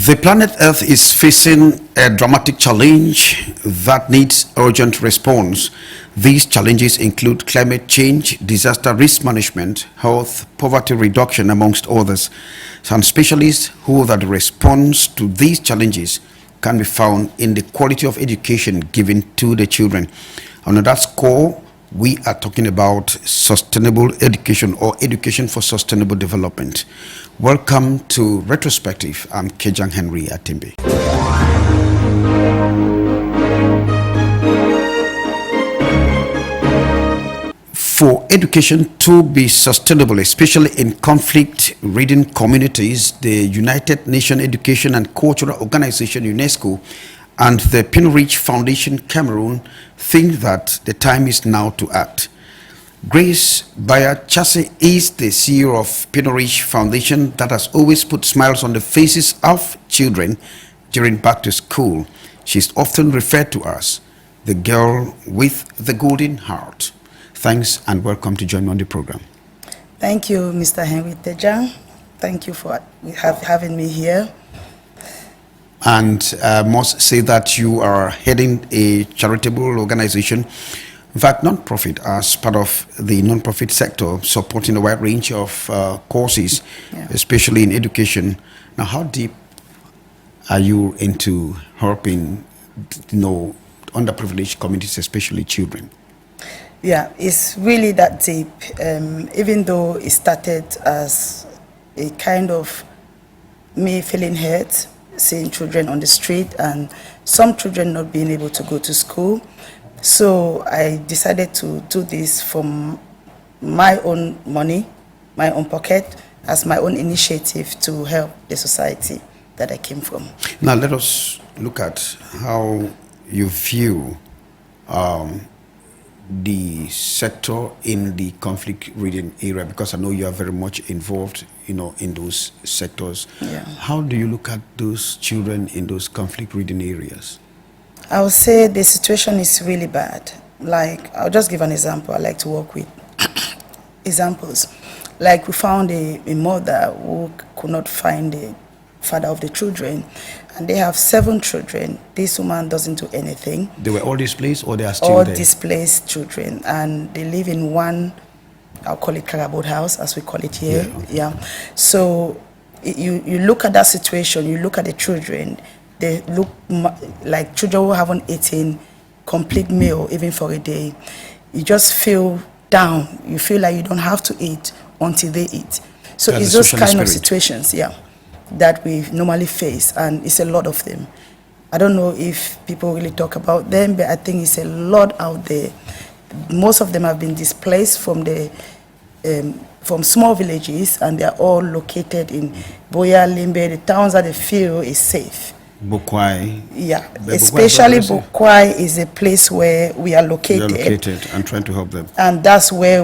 The planet Earth is facing a dramatic challenge that needs urgent response. These challenges include climate change, disaster risk management, health, poverty reduction, amongst others. Some specialists hold that the response to these challenges can be found in the quality of education given to the children. On that score, we are talking about sustainable education or education for sustainable development. Welcome to Retrospective. I'm KEDJANG Henri Atimbe. For education to be sustainable, especially in conflict-ridden communities, the United Nations Education and Cultural Organization, UNESCO, and the Pinorich Foundation, Cameroon, think that the time is now to act. Grace BAYA is the CEO of Pinorich Foundation that has always put smiles on the faces of children during back to school. She's often referred to as the girl with the golden heart. Thanks and welcome to join me on the program. Thank you, Mr. Henri KEDJANG. Thank you for having me here. And I must say that you are heading a charitable organization, in fact, non-profit, as part of the non-profit sector, supporting a wide range of courses, especially in education. Now, how deep are you into helping, underprivileged communities, especially children? Yeah, it's really that deep. Even though it started as a kind of me feeling hurt, seeing children on the street and some children not being able to go to school. So I decided to do this from my own money, my own pocket, as my own initiative to help the society that I came from. Now let us look at how you view the sector in the conflict-ridden area, because I know you are very much involved, in those sectors. Yeah. How do you look at those children in those conflict-ridden areas? I would say the situation is really bad. Like, I'll just give an example. I like to work with examples. Like, we found a mother who could not find the father of the children, and they have 7 children. This woman doesn't do anything. They were all displaced, or they are still all there? All displaced children, and they live in one, I'll call it Carabot house, as we call it here. Yeah. So you look at that situation, you look at the children, they look like children who haven't eaten complete meal even for a day. You just feel down. You feel like you don't have to eat until they eat. So it's those kind of situations, that we normally face, and it's a lot of them. I don't know if people really talk about them, but I think it's a lot out there. Most of them have been displaced from from small villages, and they are all located in BAYA, Limbe, the towns that they feel is safe. Bukwai. Yeah, especially Bukwai is a place where we are located. We are located and trying to help them. And that's where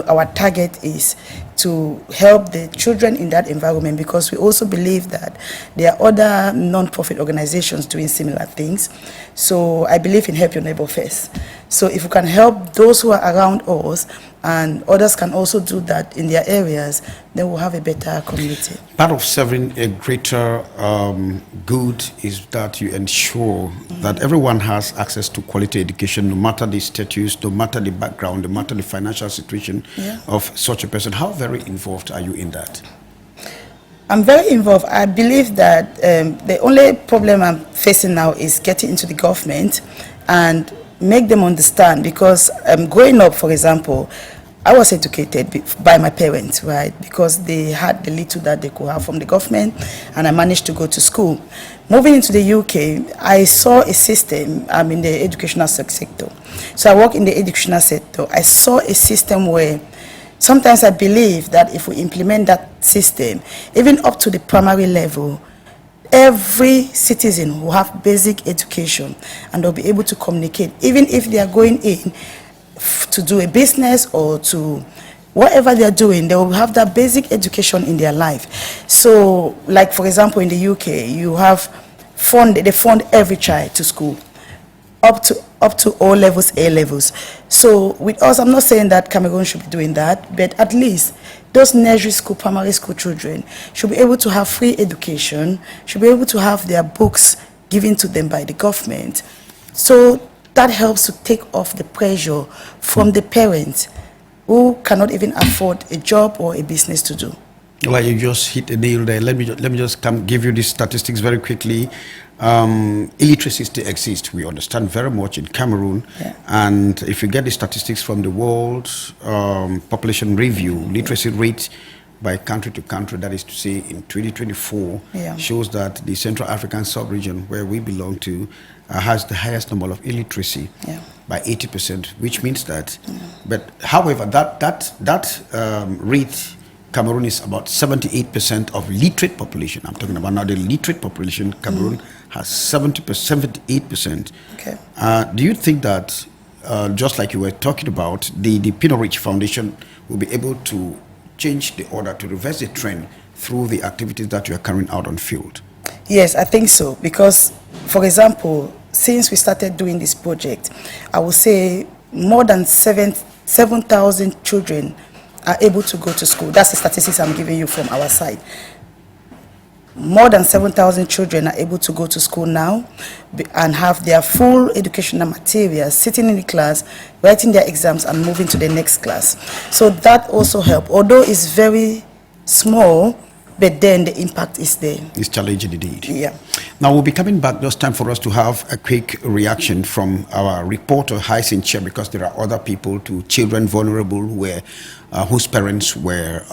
our target is to help the children in that environment, because we also believe that there are other non-profit organizations doing similar things. So I believe in help your neighbor first. So if we can help those who are around us, and others can also do that in their areas, then we'll have a better community. Part of serving a greater good is that you ensure that everyone has access to quality education, no matter the status, no matter the background, no matter the financial situation of such a person. How very involved are you in that? I'm very involved. I believe that the only problem I'm facing now is getting into the government and make them understand, because growing up, for example, I was educated by my parents, right? Because they had the little that they could have from the government, and I managed to go to school. Moving into the UK, I saw a system. I'm in the educational sector. So I work in the educational sector. I saw a system where sometimes I believe that if we implement that system, even up to the primary level, every citizen will have basic education, and they'll be able to communicate, even if they are going in to do a business or to whatever they are doing, they will have that basic education in their life. So, like for example, in the UK, you have they fund every child to school, up up to O levels, A levels. So with us, I'm not saying that Cameroon should be doing that, but at least those nursery school, primary school children should be able to have free education, should be able to have their books given to them by the government. So that helps to take off the pressure from the parents who cannot even afford a job or a business to do. Well, you just hit a nail there. Let me just give you these statistics very quickly. Illiteracy still exists. We understand very much in Cameroon, and if you get the statistics from the World Population Review, literacy rate by country to country, that is to say in 2024, shows that the Central African sub-region, where we belong to, has the highest number of illiteracy by 80%, which means that, but however, that rate, Cameroon is about 78% of literate population. I'm talking about now the literate population. Cameroon has 78%. Okay. Do you think that, just like you were talking about, the Pinorich Foundation will be able to change the order, to reverse the trend through the activities that you are carrying out on field? Yes, I think so. Because, for example, since we started doing this project, I would say more than 7,000 children are able to go to school. That's the statistics I'm giving you from our side. More than 7,000 children are able to go to school now and have their full educational materials, sitting in the class, writing their exams and moving to the next class. So that also helps. Although it's very small, but then the impact is there. It's challenging indeed. Yeah. Now we'll be coming back. Just time for us to have a quick reaction from our reporter, Henri, because there are other people, to children vulnerable whose parents were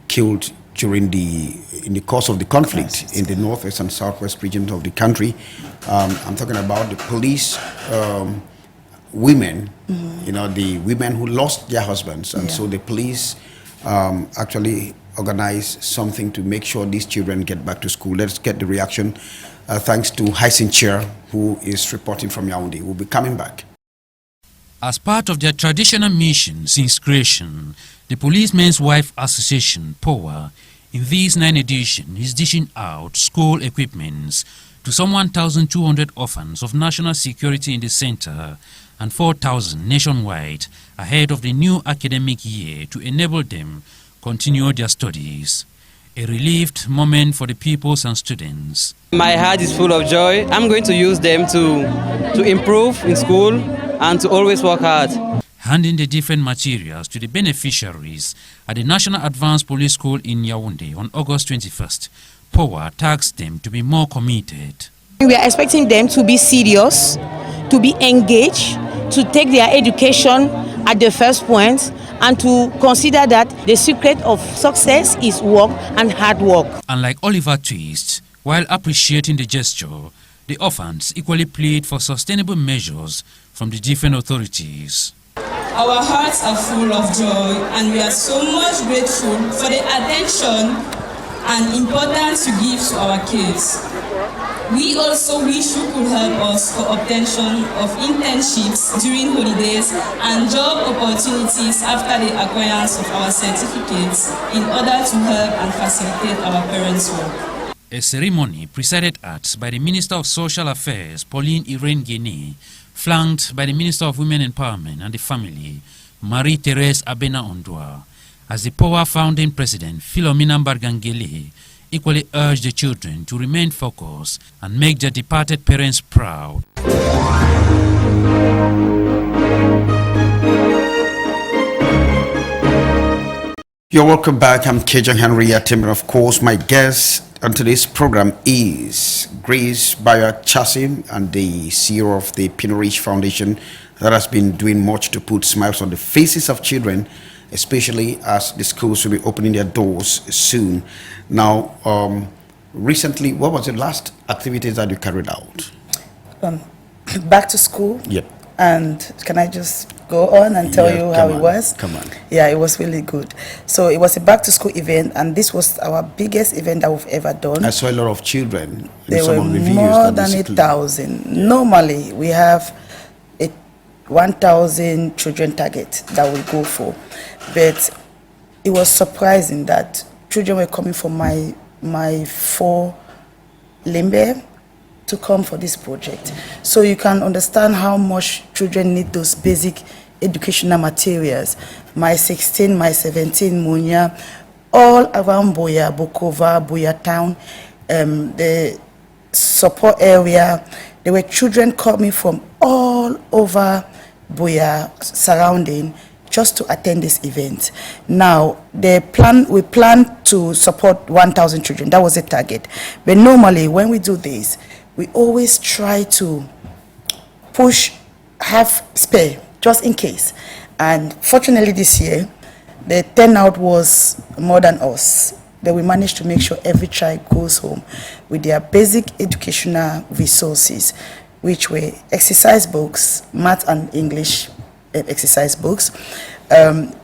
killed during in the course of the conflict in the northwest and southwest regions of the country. I'm talking about the police women, you know, the women who lost their husbands, and so the police actually organize something to make sure these children get back to school. Let's get the reaction. Thanks to Henri, who is reporting from Yaoundé. We'll be coming back. As part of their traditional mission since creation, the Policemen's Wife Association, POWA, in this 9th edition is dishing out school equipments to some 1,200 orphans of national security in the center and 4,000 nationwide ahead of the new academic year to enable them continue their studies. A relieved moment for the pupils and students. My heart is full of joy. I'm going to use them to improve in school and to always work hard. Handing the different materials to the beneficiaries at the National Advanced Police School in Yaoundé on August 21st, POWA tasked them to be more committed. We are expecting them to be serious, to be engaged, to take their education at the first point, and to consider that the secret of success is work and hard work. Unlike Oliver Twist, while appreciating the gesture, the orphans equally plead for sustainable measures from the different authorities. Our hearts are full of joy and we are so much grateful for the attention and importance you give to our kids. We also wish you could help us for obtention of internships during holidays and job opportunities after the acquirance of our certificates in order to help and facilitate our parents' work. A ceremony presided at by the Minister of Social Affairs, Pauline Irene Guinée, flanked by the Minister of Women Empowerment and the Family, Marie-Thérèse Abena Ondwa, as the POWA founding president, Philomena Bargangele, equally urged the children to remain focused and make their departed parents proud. You're welcome back. I'm KEDJANG Henri, and of course my guest on today's program is Grace BAYA Chassim, and the CEO of the Pinorich Foundation that has been doing much to put smiles on the faces of children, especially as the schools will be opening their doors soon. Now, recently, what was the last activities that you carried out? Back to school. Yep. And can I just go on and tell you how it was? Come on. Yeah, it was really good. So it was a back to school event, and this was our biggest event that we've ever done. I saw a lot of children. There were more than 8,000. Normally, we have a 1,000 children target that we go for, but it was surprising that children were coming from my 4 Limbe, to come for this project. So you can understand how much children need those basic educational materials. My 16, my 17, Munya, all around BAYA, Bokova, BAYA town, the support area. There were children coming from all over BAYA surrounding just to attend this event. Now, we plan to support 1,000 children. That was the target. But normally, when we do this, we always try to push half spare, just in case. And fortunately this year, the turnout was more than us. But we managed to make sure every child goes home with their basic educational resources, which were exercise books, math and English exercise books,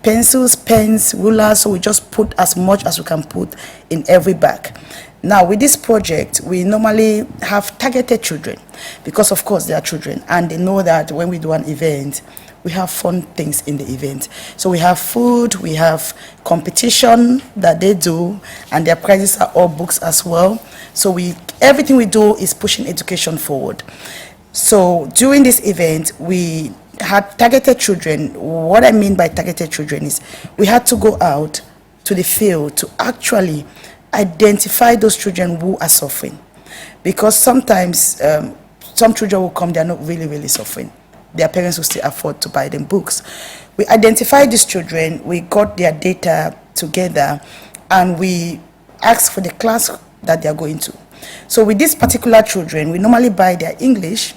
pencils, pens, rulers. So we just put as much as we can put in every bag. Now, with this project, we normally have targeted children because, of course, they are children, and they know that when we do an event, we have fun things in the event. So we have food, we have competition that they do, and their prizes are all books as well. So everything we do is pushing education forward. So during this event, we had targeted children. What I mean by targeted children is we had to go out to the field to actually identify those children who are suffering. Because sometimes some children will come, they're not really suffering. Their parents will still afford to buy them books. We identified these children, we got their data together, and we asked for the class that they are going to. So with these particular children, we normally buy their English,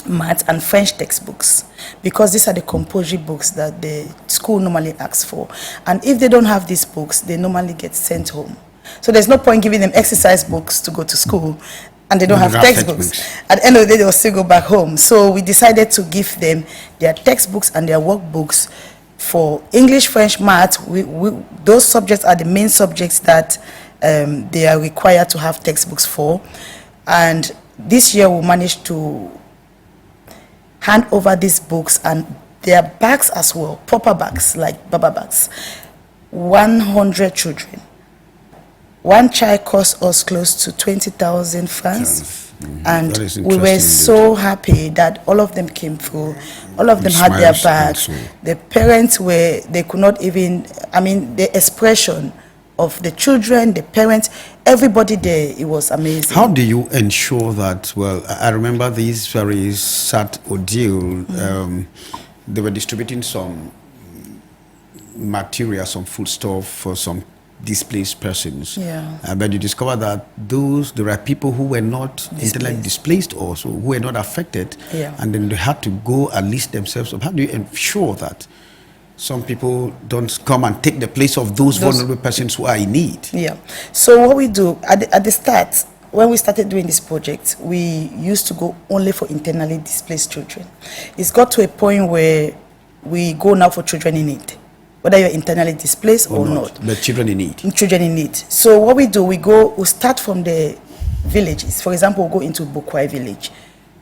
math, and French textbooks, because these are the compulsory books that the school normally asks for. And if they don't have these books, they normally get sent home. So there's no point giving them exercise books to go to school and they don't have textbooks. At the end of the day, they'll still go back home. So we decided to give them their textbooks and their workbooks for English, French, math. Those subjects are the main subjects that they are required to have textbooks for. And this year we managed to hand over these books and their bags as well, proper bags, like Baba bags. 100 children. One child cost us close to 20,000 francs, and we were so happy that all of them came through. All of them had their bags. The parents they could not even, the expression of the children, the parents, everybody there, it was amazing. How do you ensure that? Well, I remember this very sad ordeal. They were distributing some material, some foodstuff for some displaced persons. But you discover that there are people who were not internally displaced also, who were not affected, and then they had to go and list themselves up. How do you ensure that some people don't come and take the place of those vulnerable persons who are in need? So what we do, at the start, when we started doing this project, we used to go only for internally displaced children. It's got to a point where we go now for children in need, whether you're internally displaced or not. But children in need. Children in need. So what we do, we start from the villages. For example, we'll go into Bokwai village.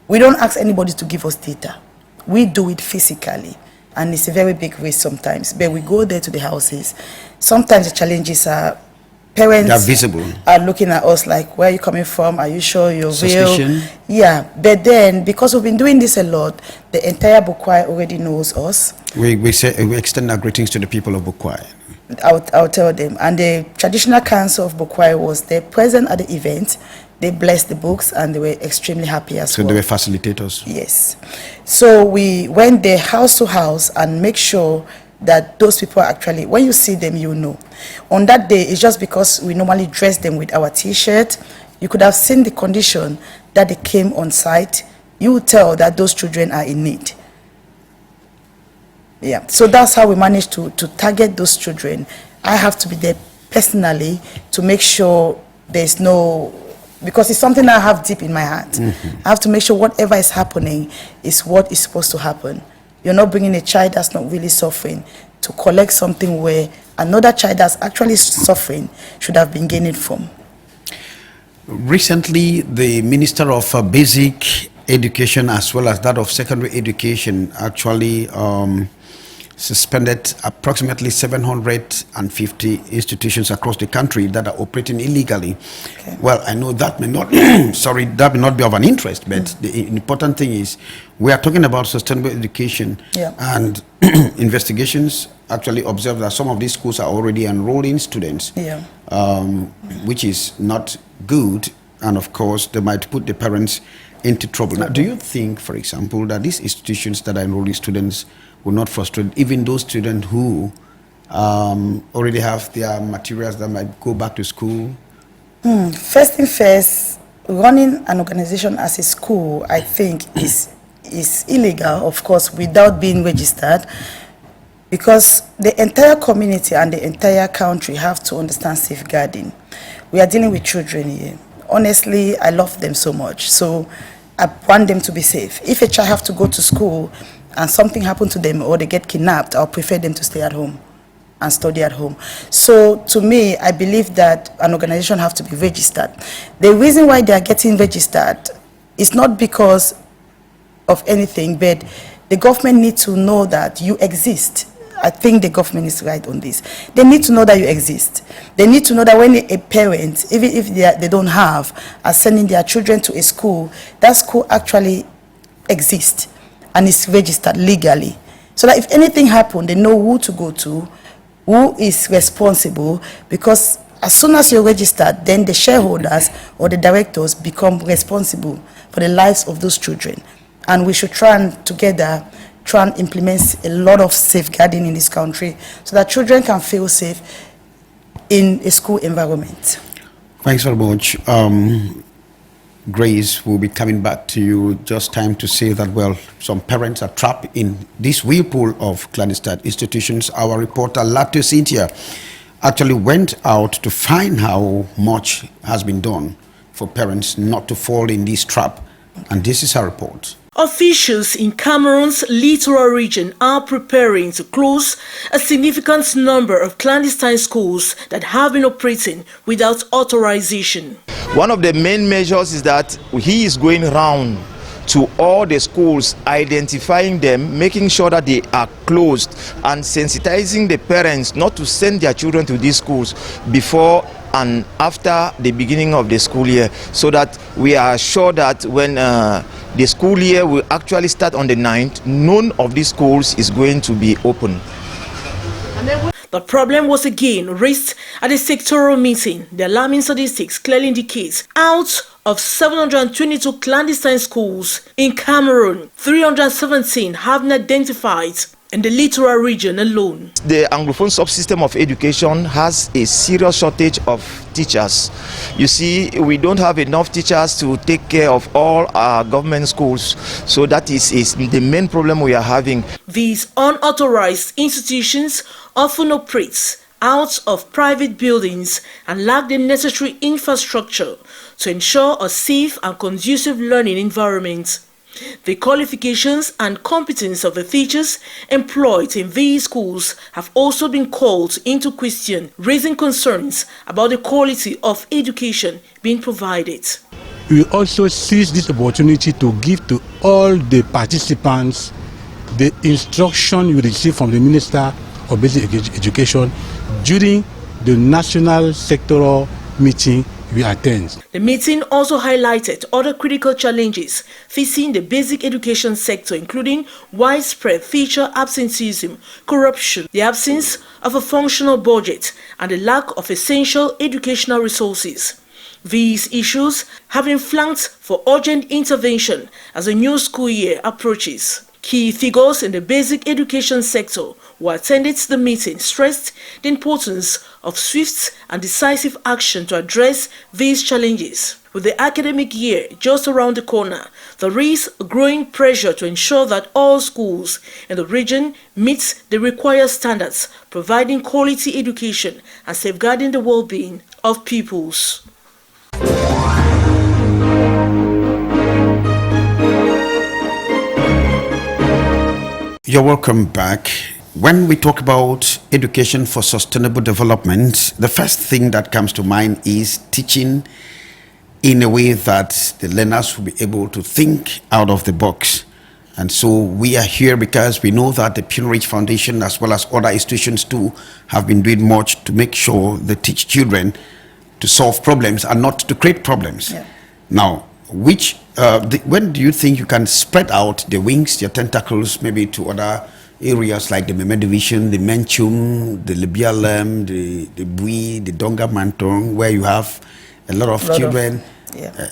We don't ask anybody to give us data. We do it physically. And it's a very big risk sometimes. But we go there to the houses. Sometimes the challenges are parents are visible, are looking at us like, where are you coming from? Are you sure you're Suspicion. real? But then, because we've been doing this a lot, the entire Bokwai already knows us. We extend our greetings to the people of Bokwai. I'll tell them. And the traditional council of Bokwai was there present at the event. They blessed the books and they were extremely happy as well. So they were facilitators? Yes. So we went there house to house and make sure that those people are actually, when you see them, you know. On that day, it's just because we normally dress them with our T-shirt. You could have seen the condition that they came on site. You would tell that those children are in need. So that's how we managed to target those children. I have to be there personally to make sure there's no, because it's something I have deep in my heart. I have to make sure whatever is happening is what is supposed to happen. You're not bringing a child that's not really suffering to collect something where another child that's actually suffering should have been gaining from. Recently, the Minister of Basic Education as well as that of Secondary Education actually suspended approximately 750 institutions across the country that are operating illegally. Okay. Well, I know that may not, sorry, that may not be of an interest, but the important thing is we are talking about sustainable education, and investigations actually observe that some of these schools are already enrolling students, which is not good, and of course they might put the parents into trouble. Now, do you think, for example, that these institutions that are enrolling students will not frustrate even those students who already have their materials that might go back to school? First thing first, running an organization as a school, I think, is illegal, of course, without being registered, because the entire community and the entire country have to understand safeguarding. We are dealing with children here. Honestly, I love them so much, so I want them to be safe. If a child have to go to school and something happened to them or they get kidnapped, I'll prefer them to stay at home and study at home. So to me, I believe that an organization have to be registered. The reason why they are getting registered is not because of anything, but the government needs to know that you exist. I think the government is right on this. They need to know that you exist. They need to know that when a parent, even if they don't have, are sending their children to a school, that school actually exists and is registered legally. So that if anything happens, they know who to go to, who is responsible, because as soon as you're registered, then the shareholders or the directors become responsible for the lives of those children. And we should try and together try and implement a lot of safeguarding in this country so that children can feel safe in a school environment. Thanks very much. Grace will be coming back to you. Just time to say that, well, some parents are trapped in this whirlpool of clandestine institutions. Our reporter, Lato Cynthia, actually went out to find how much has been done for parents not to fall in this trap. And this is her report. Officials in Cameroon's littoral region are preparing to close a significant number of clandestine schools that have been operating without authorization. One of the main measures is that he is going around to all the schools, identifying them, making sure that they are closed, and sensitizing the parents not to send their children to these schools before and after the beginning of the school year, so that we are sure that when the school year will actually start on the 9th, none of these schools is going to be open. The problem was again raised at a sectoral meeting. The alarming statistics clearly indicate out of 722 clandestine schools in Cameroon, 317 have been identified in the littoral region alone. The Anglophone subsystem of education has a serious shortage of teachers. You see, we don't have enough teachers to take care of all our government schools. So that is the main problem we are having. These unauthorized institutions often operate out of private buildings and lack the necessary infrastructure to ensure a safe and conducive learning environment. The qualifications and competence of the teachers employed in these schools have also been called into question, raising concerns about the quality of education being provided. We also seize this opportunity to give to all the participants the instruction you receive from the Minister of Basic Education during the national sectoral meeting we attend. The meeting also highlighted other critical challenges facing the basic education sector, including widespread teacher absenteeism, corruption, the absence of a functional budget, and the lack of essential educational resources. These issues have been flagged for urgent intervention as the new school year approaches. Key figures in the basic education sector who attended the meeting stressed the importance of swift and decisive action to address these challenges. With the academic year just around the corner, there is a growing pressure to ensure that all schools in the region meet the required standards, providing quality education and safeguarding the well-being of pupils. You're welcome back. When we talk about education for sustainable development, the first thing that comes to mind is teaching in a way that the learners will be able to think out of the box. And so we are here because we know that the Pinorich Foundation, as well as other institutions too, have been doing much to make sure they teach children to solve problems and not to create problems. Yeah. Now, when do you think you can spread out the wings, your tentacles, maybe to other areas like the Meme Division, the Menchum, the Libialem, the Bui, the Donga Mantong, where you have a lot of children,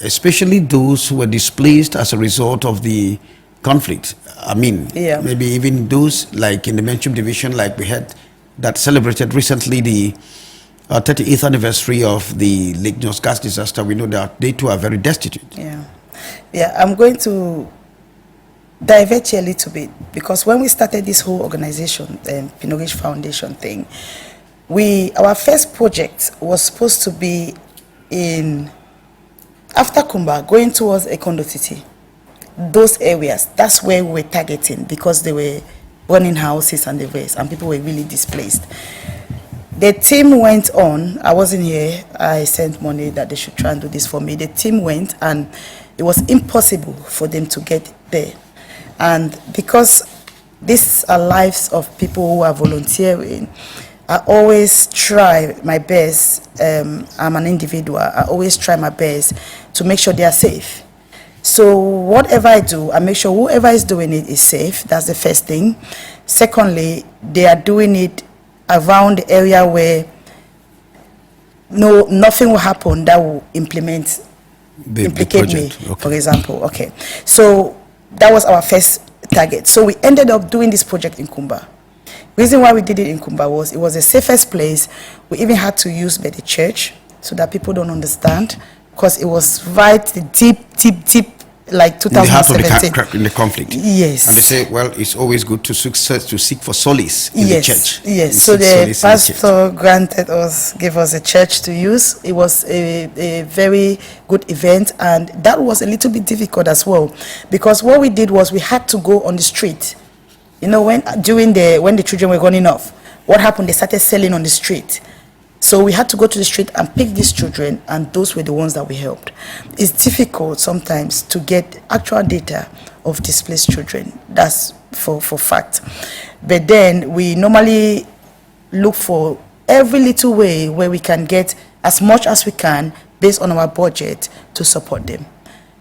especially those who were displaced as a result of the conflict. I mean, maybe even those like in the Menchum Division, like we had that celebrated recently the 38th anniversary of the Lake Nyos gas disaster. We know that they too are very destitute. Yeah, I'm going to divert you a little bit, because when we started this whole organization, Pinorich Foundation thing, our first project was supposed to be in after Kumba, going towards Ekondo City. Those areas, that's where we were targeting, because they were burning houses and the rest, and people were really displaced. The team went on. I wasn't here. I sent money that they should try and do this for me. The team went, and it was impossible for them to get there. And because these are lives of people who are volunteering, I always try my best. I'm an individual. I always try my best to make sure they are safe. So whatever I do, I make sure whoever is doing it is safe. That's the first thing. Secondly, they are doing it around the area where nothing will happen that will implicate me, for example. Okay, so that was our first target. So we ended up doing this project in Kumba. Reason why we did it in Kumba was it was the safest place. We even had to use by the church so that people don't understand, because it was right the deep, like 2017. In the conflict. Yes. And they say, well, it's always good to seek for solace in the church. Yes. So the pastor gave us a church to use. It was a very good event, and that was a little bit difficult as well, because what we did was we had to go on the street. You know, when the children were running off, what happened? They started selling on the street. So we had to go to the street and pick these children, and those were the ones that we helped. It's difficult sometimes to get actual data of displaced children. That's for fact. But then we normally look for every little way where we can get as much as we can based on our budget to support them.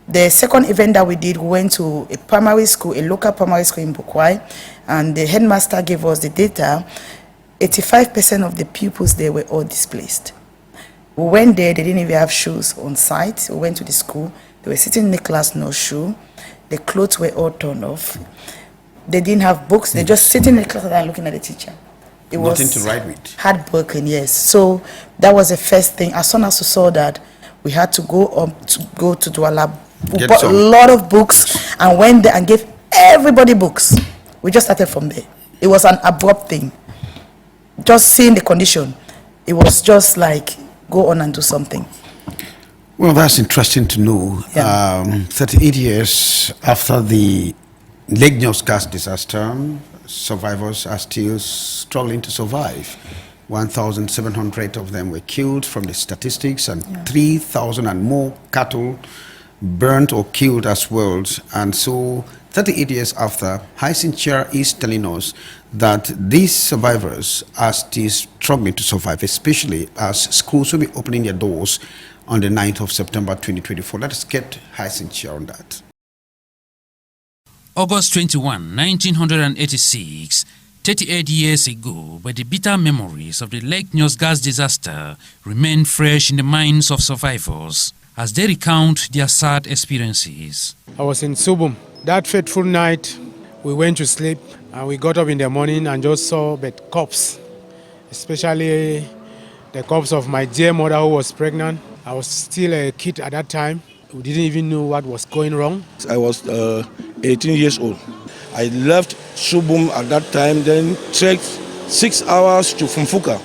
The second event that we did, we went to a primary school, a local primary school in Bukwai, and the headmaster gave us the data. 85% of the pupils there were all displaced. We went there, they didn't even have shoes on site. We went to the school, they were sitting in the class, no shoe. The clothes were all torn off. They didn't have books, they just sitting in the class and looking at the teacher. It was nothing to write with. Heartbroken, yes. So that was the first thing. As soon as we saw that, we had to go to Douala. We bought a lot of books and went there and gave everybody books. We just started from there. It was an abrupt thing. Just seeing the condition, it was just like, go on and do something. Well, that's interesting to know. 38 years after the Lake Nyos gas disaster, survivors are still struggling to survive. 1,700 of them were killed from the statistics, and 3,000 and more cattle burnt or killed as well. And so 38 years after, KEDJANG is telling us that these survivors are still struggling to survive, especially as schools will be opening their doors on the 9th of September 2024. Let us get KEDJANG on that. August 21, 1986, 38 years ago, but the bitter memories of the Lake Nyos gas disaster remain fresh in the minds of survivors as they recount their sad experiences. I was in Subum. That fateful night, we went to sleep and we got up in the morning and just saw the corpse, especially the corpse of my dear mother who was pregnant. I was still a kid at that time. We didn't even know what was going wrong. I was 18 years old. I left Subum at that time, then trekked 6 hours to Funfuka.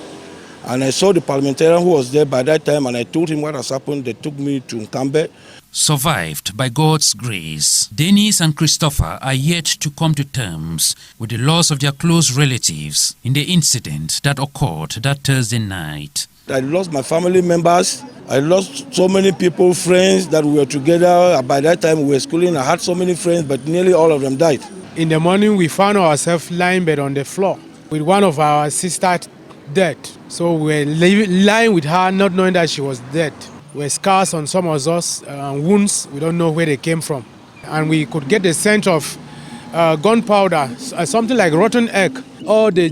And I saw the parliamentarian who was there by that time, and I told him what has happened. They took me to Nkambe. Survived by God's grace, Dennis and Christopher are yet to come to terms with the loss of their close relatives in the incident that occurred that Thursday night. I lost my family members. I lost so many people, friends that we were together. By that time we were schooling. I had so many friends, but nearly all of them died. In the morning, we found ourselves lying bed on the floor with one of our sisters dead. So we were lying with her, not knowing that she was dead. We had scars on some of us, wounds. We don't know where they came from. And we could get the scent of gunpowder, something like rotten egg. All the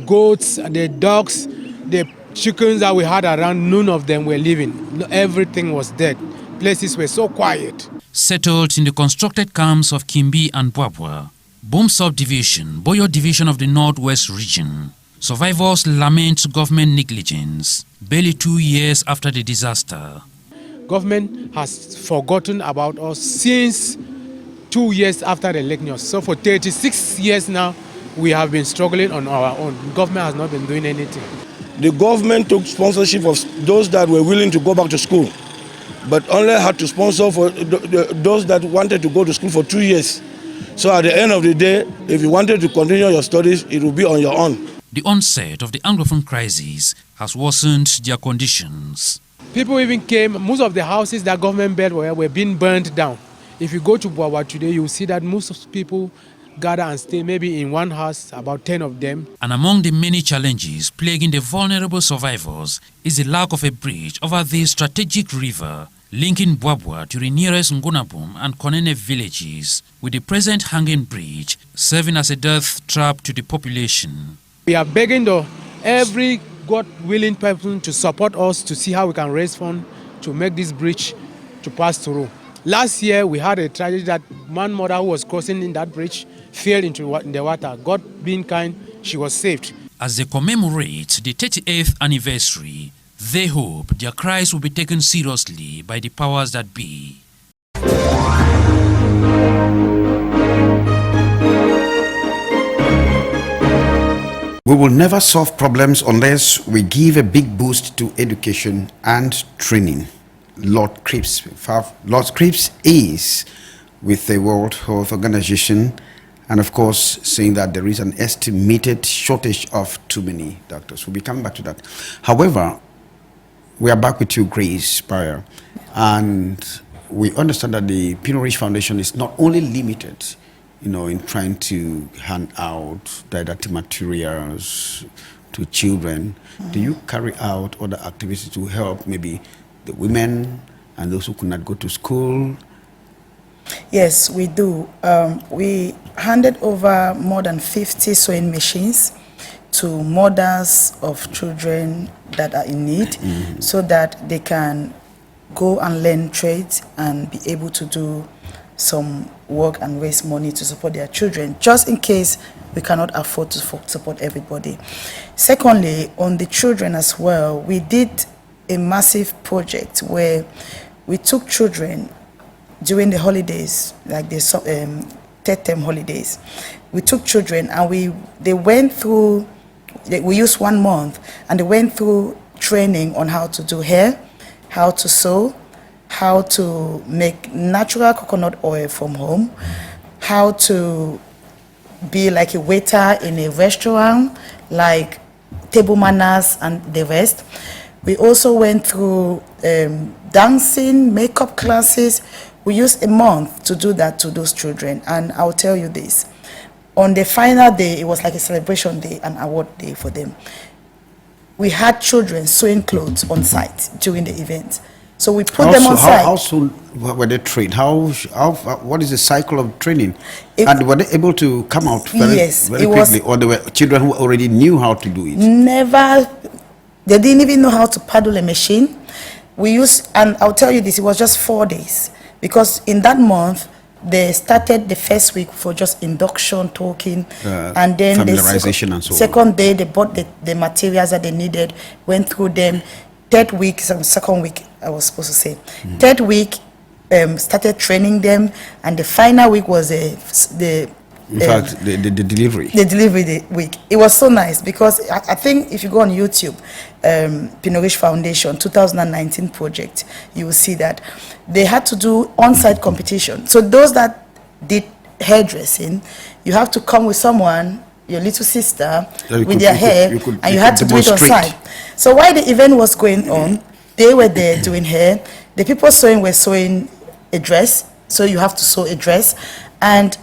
goats, the dogs, the chickens that we had around, none of them were living. Everything was dead. Places were so quiet. Settled in the constructed camps of Kimbi and Bwabwa, Boom Subdivision, Boyo Division of the Northwest Region, survivors lament government negligence barely 2 years after the disaster. Government has forgotten about us since 2 years after the election. So for 36 years now, we have been struggling on our own. Government has not been doing anything. The government took sponsorship of those that were willing to go back to school, but only had to sponsor for those that wanted to go to school for 2 years. So at the end of the day, if you wanted to continue your studies, it will be on your own. The onset of the Anglophone crisis has worsened their conditions. People even came, most of the houses that government built were being burned down. If you go to Bwawa today, you will see that most people gather and stay maybe in one house, about 10 of them. And among the many challenges plaguing the vulnerable survivors is the lack of a bridge over this strategic river linking Bwabwa to the nearest Ngunabum and Konene villages, with the present hanging bridge serving as a death trap to the population. We are begging every God-willing person to support us to see how we can raise funds to make this bridge to pass through. Last year, we had a tragedy that one mother who was crossing in that bridge fell into the water. God being kind, she was saved. As they commemorate the 38th anniversary, they hope their cries will be taken seriously by the powers that be. We will never solve problems unless we give a big boost to education and training. Lord Cripps is with the World Health Organization, and of course saying that there is an estimated shortage of too many doctors. We'll be coming back to that. However, we are back with you, Grace BAYA, and we understand that the Pinorich Foundation is not only limited, in trying to hand out didactic materials to children. Do you carry out other activities to help maybe the women and those who could not go to school? Yes, we do. We handed over more than 50 sewing machines to mothers of children that are in need, so that they can go and learn trades and be able to do some work and raise money to support their children, just in case we cannot afford to support everybody. Secondly, on the children as well, we did a massive project where we took children during the holidays, like the third term holidays. We took children and they went through, we used 1 month, and they went through training on how to do hair, how to sew, how to make natural coconut oil from home, how to be like a waiter in a restaurant, like table manners and the rest. We also went through dancing, makeup classes. We used a month to do that to those children, and I'll tell you this. On the final day, it was like a celebration day, an award day for them. We had children sewing clothes on site during the event. So we put them on site. How soon were they trained? What is the cycle of training? And were they able to come out very quickly? Or there were children who already knew how to do it? Never. They didn't even know how to paddle a machine. And I'll tell you this, it was just 4 days. Because in that month, they started the first week for just induction, talking, and then familiarization and so on. Second day, they bought the materials that they needed, went through them. Third week, second week, I was supposed to say. Third week, started training them, and the final week was the delivery. The delivery week. It was so nice because I think if you go on YouTube, Pinorich Foundation 2019 project, you will see that they had to do on-site competition. So those that did hairdressing, you have to come with someone your little sister you with could- their you hair, could- and you you had could to do it on demonstrate. side. So while the event was going on, they were there doing hair. The people sewing were sewing a dress, so you have to sew a dress. And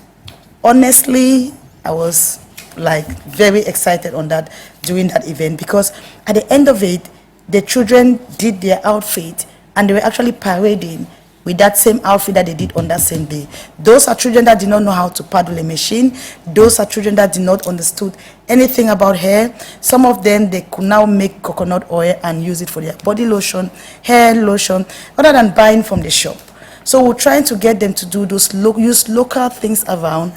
honestly, I was like very excited on that, doing that event, because at the end of it, the children did their outfit and they were actually parading with that same outfit that they did on that same day. Those are children that did not know how to paddle a machine. Those are children that did not understood anything about hair. Some of them, they could now make coconut oil and use it for their body lotion, hair lotion, other than buying from the shop. So we're trying to get them to do those, use local things around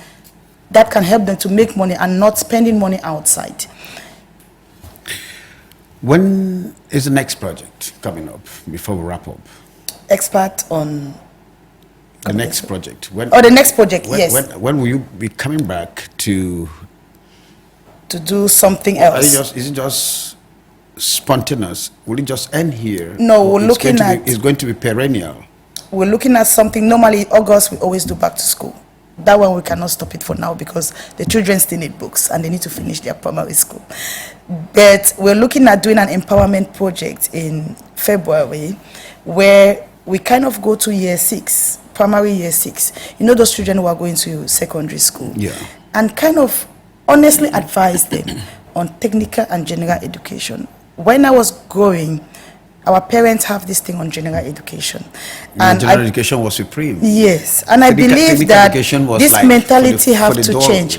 that can help them to make money and not spending money outside. When is the next project coming up before we wrap up? Expert on The next project. When, the next project, when, yes. When will you be coming back to do something Are else. you is it just spontaneous? Will it just end here? No, Or we're it's looking going to at- It's going to be perennial. We're looking at something. Normally, August, we always do back to school. That one, we cannot stop it for now because the children still need books and they need to finish their primary school. But we're looking at doing an empowerment project in February where we kind of go to year 6, primary year 6. You know those children who are going to secondary school. Yeah. And kind of honestly advise them on technical and general education. When I was growing, our parents have this thing on general education. And general education was supreme. Yes, and I Technical- believe technical that education was this like mentality for have the to door. change.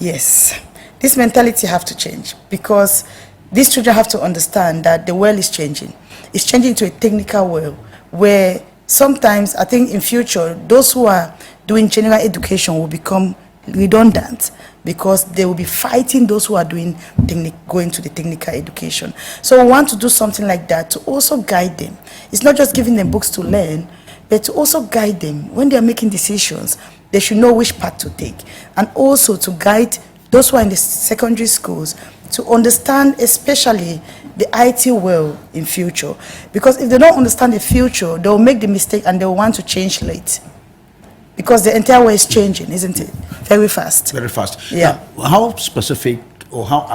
Yes, this mentality have to change because these children have to understand that the world is changing. It's changing to a technical world where sometimes I think in future those who are doing general education will become redundant because they will be fighting those who are doing going to the technical education. So we want to do something like that to also guide them. It's not just giving them books to learn, but to also guide them when they are making decisions. They should know which path to take, and also to guide those who are in the secondary schools to understand especially the IT world in future, because if they don't understand the future, they will make the mistake and they will want to change late. Because the entire world is changing, isn't it? Very fast. Very fast. Yeah. Now, how specific or how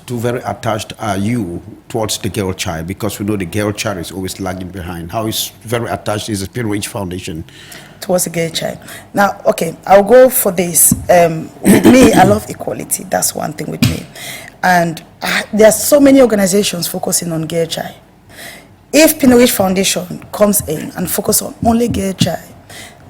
very attached are you towards the girl child? Because we know the girl child is always lagging behind. How is very attached is the Pinorich Foundation? Towards the girl child. Now, okay, I'll go for this. With me, I love equality. That's one thing with me. And there are so many organizations focusing on girl child. If Pinorich Foundation comes in and focus on only girl child,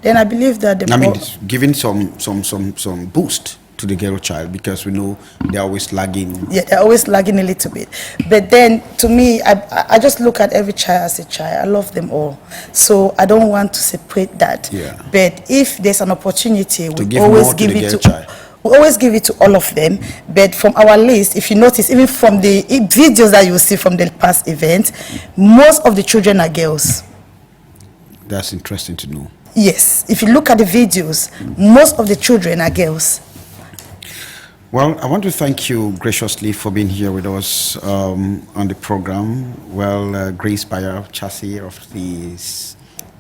then I believe that the it's giving some boost to the girl child because we know they're always lagging. Yeah, they're always lagging a little bit. But then, to me, I just look at every child as a child. I love them all. So I don't want to separate that. Yeah. But if there's an opportunity, we give always more to give the it girl to child. we always give it to all of them. But from our list, if you notice, even from the videos that you will see from the past event, most of the children are girls. That's interesting to know. Yes. If you look at the videos, most of the children are girls. Well, I want to thank you graciously for being here with us on the program. Well, Grace BAYA, chassis of the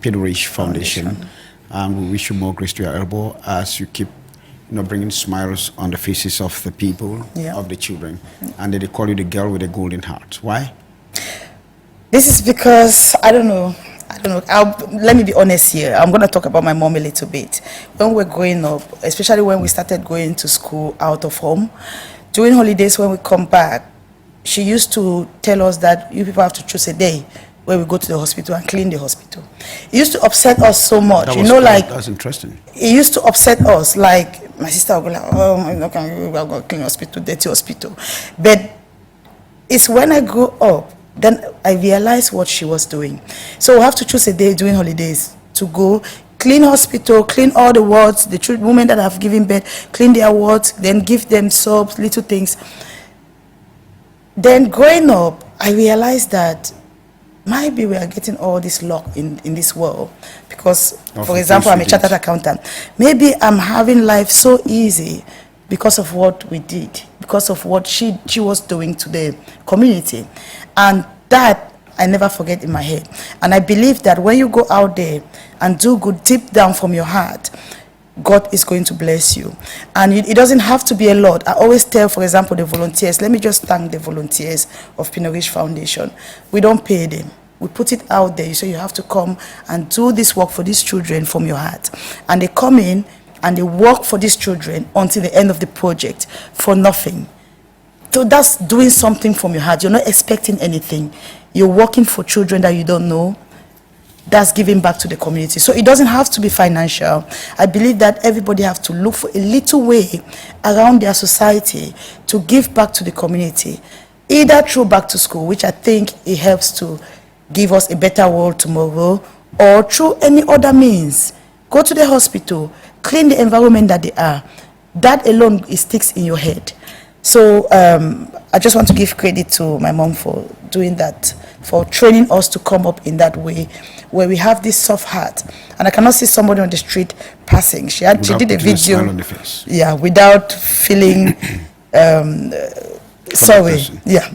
Pinorich Foundation. And we wish you more grace to your elbow as you keep bringing smiles on the faces of the people, of the children. And they call you the girl with a golden heart. Why? This is because, I don't know. Let me be honest here. I'm going to talk about my mom a little bit. When we're growing up, especially when we started going to school out of home, during holidays when we come back, she used to tell us that you people have to choose a day where we go to the hospital and clean the hospital. It used to upset us so much. That's interesting. It used to upset us. Like, my sister would go like, oh, I'm not going to clean hospital, dirty hospital. But it's when I grew up, then I realized what she was doing. So we have to choose a day during holidays to go clean hospital, clean all the wards, the women that have given birth, clean their wards, then give them soaps, little things. Then growing up, I realized that maybe we are getting all this luck in this world because, for example, I'm a chartered accountant. Maybe I'm having life so easy because of what we did, because of what she was doing to the community. And that I never forget in my head. And I believe that when you go out there and do good deep down from your heart, God is going to bless you. And it doesn't have to be a lot. I always tell, for example, the volunteers, let me just thank the volunteers of Pinorich Foundation. We don't pay them. We put it out there. So you have to come and do this work for these children from your heart. And they come in and they work for these children until the end of the project for nothing. So that's doing something from your heart. You're not expecting anything. You're working for children that you don't know. That's giving back to the community. So it doesn't have to be financial. I believe that everybody has to look for a little way around their society to give back to the community, either through back to school, which I think it helps to give us a better world tomorrow, or through any other means. Go to the hospital, clean the environment that they are. That alone, it sticks in your head. So I just want to give credit to my mom for doing that, for training us to come up in that way, where we have this soft heart. And I cannot see somebody on the street passing. She did a video, yeah, without feeling sorry. Yeah.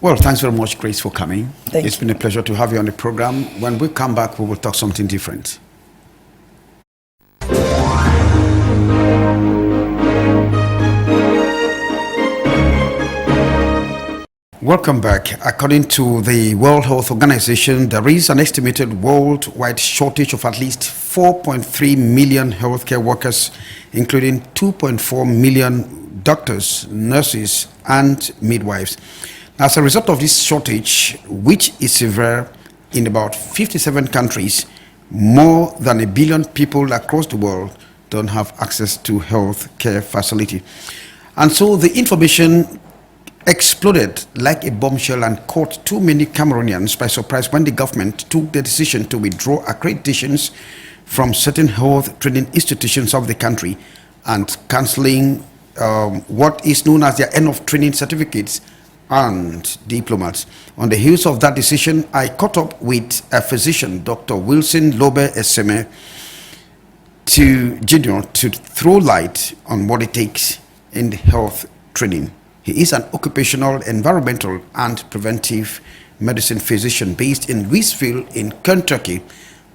Well, thanks very much, Grace, for coming. It's been a pleasure to have you on the program. When we come back, we will talk something different. Welcome back. According to the World Health Organization, there is an estimated worldwide shortage of at least 4.3 million healthcare workers, including 2.4 million doctors, nurses, and midwives. As a result of this shortage, which is severe in about 57 countries, more than 1 billion people across the world don't have access to health care facility. And so the information exploded like a bombshell and caught too many Cameroonians by surprise when the government took the decision to withdraw accreditations from certain health training institutions of the country and cancelling what is known as their end of training certificates and diplomas. On the heels of that decision, I caught up with a physician, Dr. Wilson ESEME Jr, to throw light on what it takes in the health training. He is an occupational, environmental, and preventive medicine physician based in Louisville in Kentucky,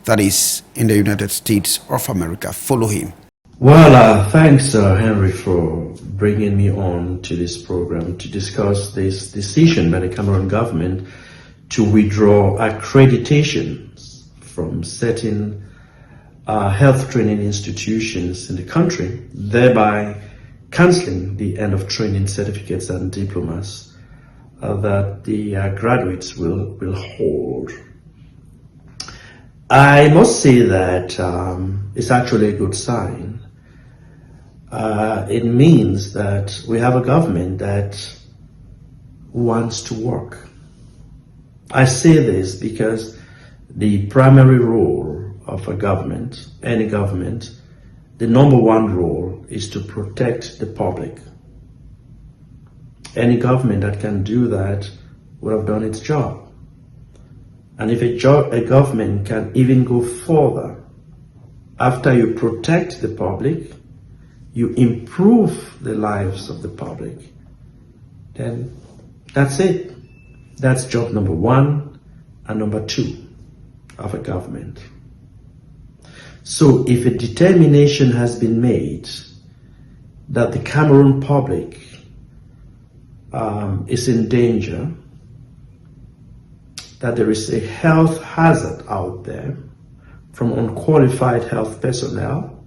that is in the United States of America. Follow him. Well, thanks, Henry, for bringing me on to this program to discuss this decision by the Cameroon government to withdraw accreditations from certain health training institutions in the country, thereby cancelling the end of training certificates and diplomas that the graduates will hold. I must say that it's actually a good sign. It means that we have a government that wants to work. I say this because the primary role of a government, any government, the number one role is to protect the public. Any government that can do that would have done its job. And if a government can even go further, after you protect the public, you improve the lives of the public, then that's it. That's job number one and number two of a government. So if a determination has been made that the Cameroon public is in danger, that there is a health hazard out there from unqualified health personnel,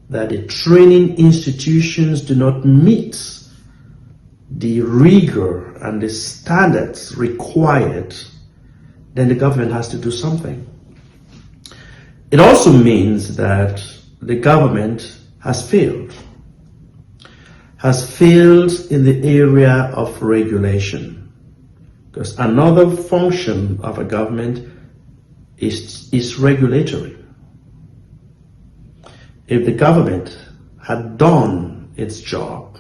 that the training institutions do not meet the rigor and the standards required, then the government has to do something. It also means that the government has failed in the area of regulation, because another function of a government is regulatory. If the government had done its job,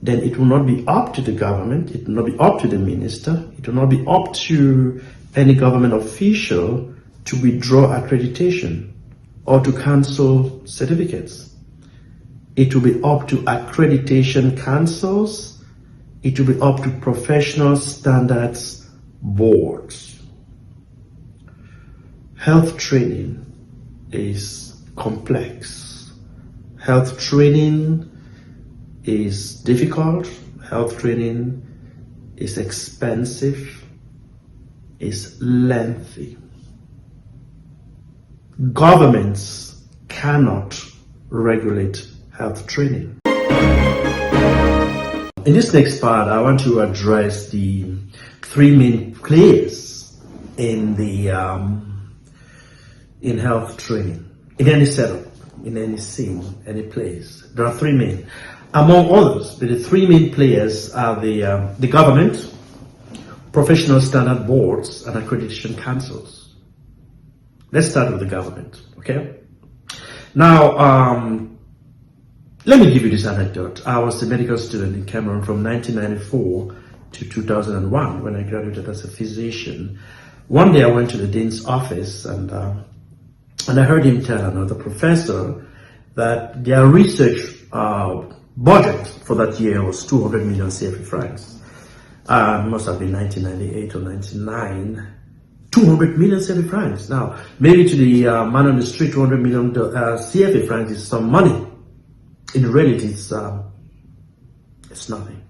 then it will not be up to the government, it will not be up to the minister, it will not be up to any government official to withdraw accreditation or to cancel certificates. It will be up to accreditation councils, it will be up to professional standards boards. Health training is complex. Health training is difficult. Health training is expensive, is lengthy. Governments cannot regulate health training. In this next part, I want to address the three main players in the in health training, in any setup, in any scene, any place. There are three main. Among others, the three main players are the government, professional standard boards, and accreditation councils. Let's start with the government, okay? Now, let me give you this anecdote. I was a medical student in Cameroon from 1994 to 2001 when I graduated as a physician. One day I went to the dean's office and I heard him tell another professor that their research budget for that year was 200 million CFA francs. Must have been 1998 or 99. 200 million CFA francs. Now, maybe to the man on the street, 200 million CFA francs is some money. In reality, it's nothing.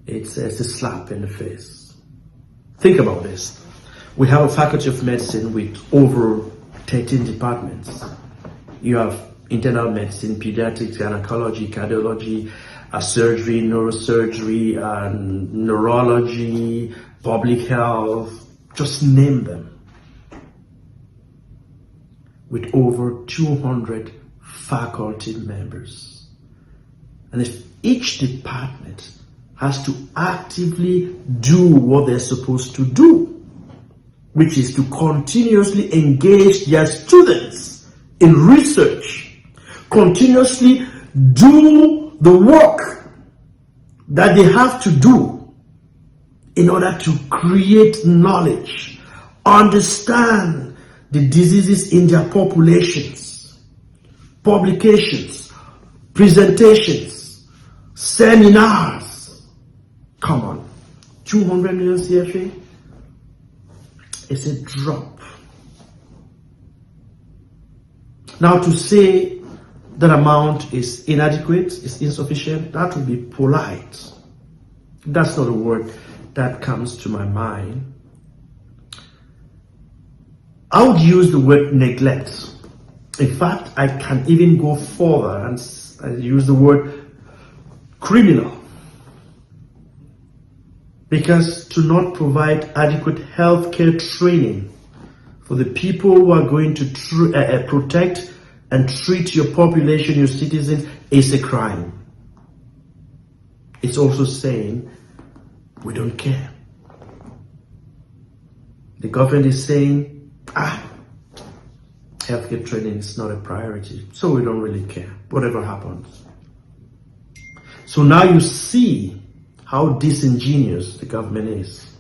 It's a slap in the face. Think about this. We have a faculty of medicine with over 13 departments. You have internal medicine, pediatrics, gynecology, cardiology, surgery, neurosurgery, neurology, public health, just name them. With over 200 faculty members. And if each department has to actively do what they're supposed to do, which is to continuously engage their students in research, continuously do the work that they have to do in order to create knowledge, understand the diseases in their populations, publications, presentations, seminars. Come on, 200 million CFA is a drop. Now, to say that amount is inadequate, is insufficient, that would be polite. That's not a word that comes to my mind. I would use the word neglect. In fact, I can even go further and use the word criminal. Because to not provide adequate healthcare training for the people who are going to protect and treat your population, your citizens, is a crime. It's also saying, we don't care. The government is saying, healthcare training is not a priority, so we don't really care, whatever happens. So now you see how disingenuous the government is.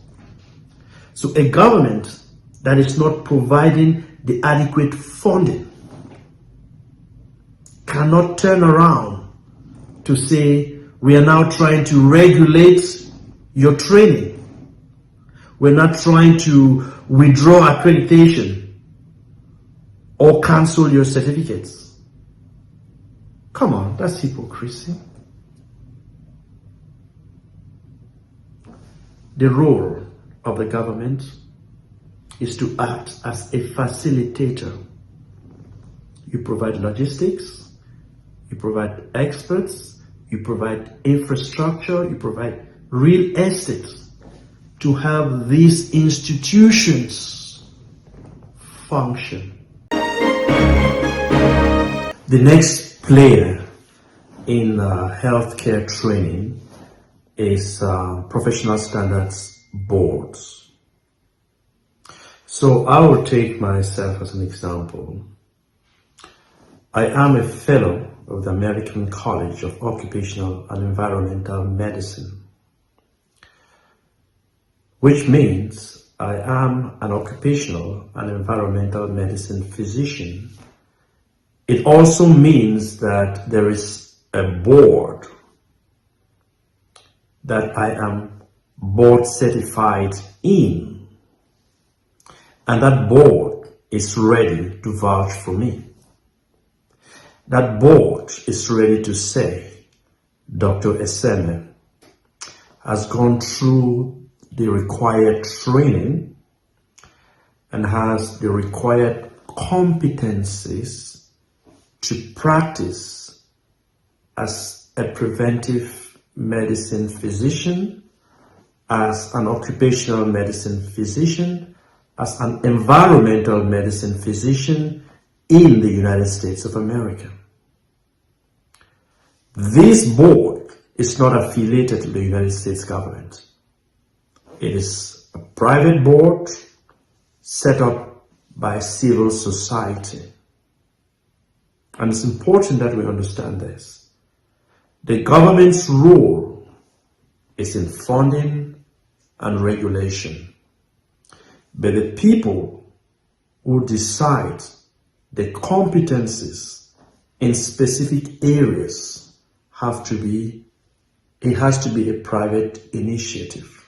So a government that is not providing the adequate funding cannot turn around to say, we are now trying to regulate your training. We're not trying to withdraw accreditation or cancel your certificates. Come on, that's hypocrisy. The role of the government is to act as a facilitator. You provide logistics, you provide experts, you provide infrastructure, you provide real estate to have these institutions function. The next player in healthcare training is professional standards boards. So I will take myself as an example. I am a fellow of the American College of Occupational and Environmental Medicine, which means I am an occupational and environmental medicine physician. It also means that there is a board that I am board certified in. And that board is ready to vouch for me. That board is ready to say, Dr. ESEME has gone through the required training and has the required competencies to practice as a preventive medicine physician, as an occupational medicine physician, as an environmental medicine physician in the United States of America. This board is not affiliated to the United States government. It is a private board set up by civil society. And it's important that we understand this. The government's role is in funding and regulation. But the people who decide the competencies in specific areas it has to be a private initiative.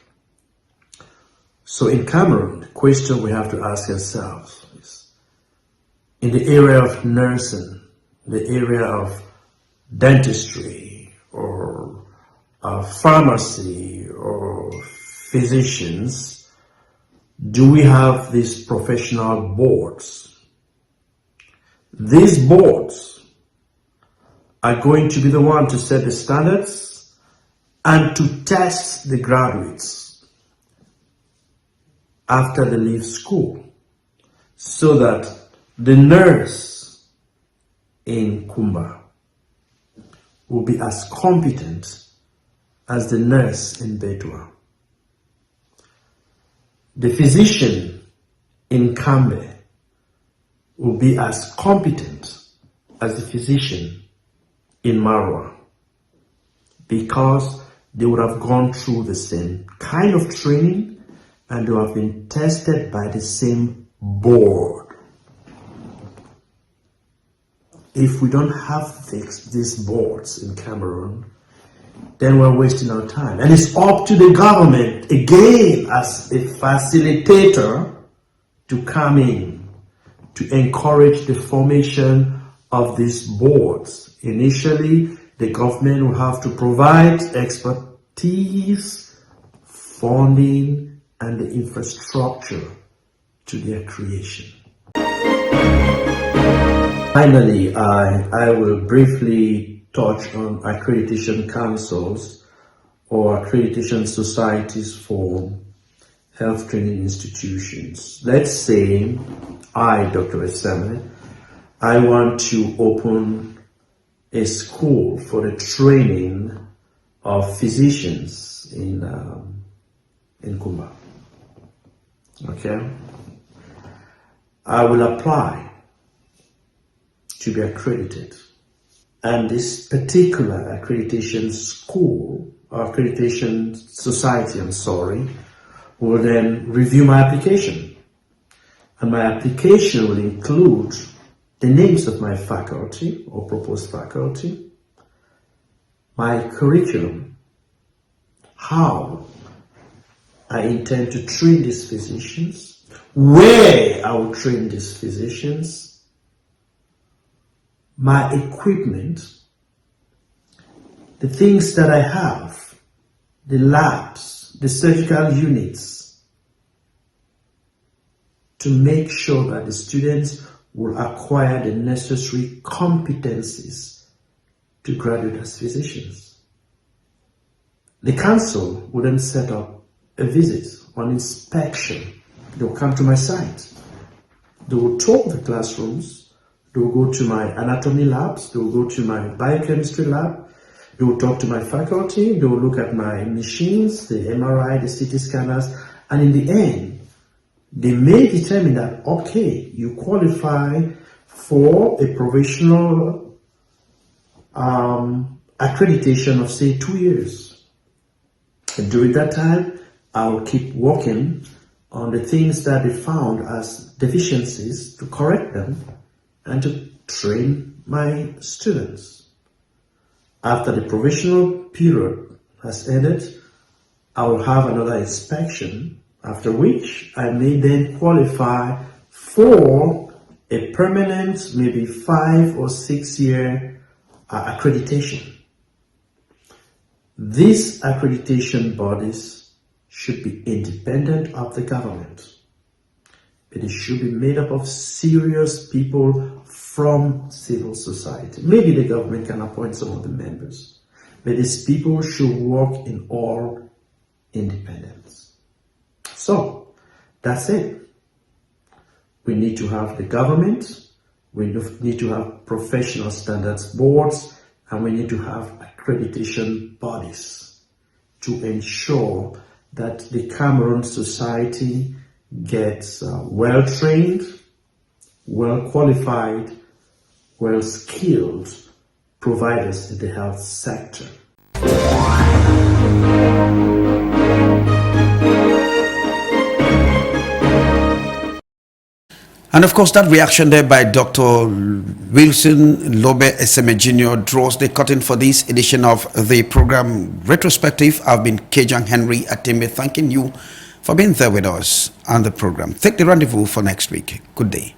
So in Cameroon, the question we have to ask ourselves is, in the area of nursing, the area of dentistry, or pharmacy, or physicians, do we have these professional boards? These boards are going to be the one to set the standards and to test the graduates after they leave school, so that the nurse in Kumba will be as competent as the nurse in Betua. The physician in Kambe will be as competent as the physician in Marwa, because they would have gone through the same kind of training and they have been tested by the same board. If we don't have these boards in Cameroon, then we're wasting our time. And it's up to the government, again, as a facilitator, to come in, to encourage the formation of these boards. Initially, the government will have to provide expertise, funding, and the infrastructure to their creation. Finally, I will briefly touch on accreditation councils or accreditation societies for health training institutions. Let's say I, Dr. ESEME, I want to open a school for the training of physicians in Kumba. Okay, I will apply to be accredited, and this particular accreditation school or accreditation society, will then review my application, and my application will include the names of my faculty or proposed faculty, my curriculum, how I intend to train these physicians, where I will train these physicians, my equipment, the things that I have, the labs, the surgical units, to make sure that the students will acquire the necessary competencies to graduate as physicians. The council will then set up a visit or an inspection. They will come to my site. They will tour the classrooms. They will go to my anatomy labs. They will go to my biochemistry lab. They will talk to my faculty. They will look at my machines, the MRI, the CT scanners, and in the end, they may determine that, okay, you qualify for a provisional accreditation of, say, 2 years. And during that time, I will keep working on the things that they found as deficiencies to correct them and to train my students. After the provisional period has ended, I will have another inspection, after which I may then qualify for a permanent, maybe 5 or 6 year accreditation. These accreditation bodies should be independent of the government, but it should be made up of serious people from civil society. Maybe the government can appoint some of the members, but these people should work in all independence. So that's it. We need to have the government, we need to have professional standards boards, and we need to have accreditation bodies to ensure that the Cameroon society gets well-trained, well-qualified, well-skilled providers in the health sector. And of course, that reaction there by Dr. Wilson ESEME Jr. draws the curtain for this edition of the program Retrospective. I've been KEDJANG Henri Atembe, thanking you for being there with us on the program. Take the rendezvous for next week. Good day.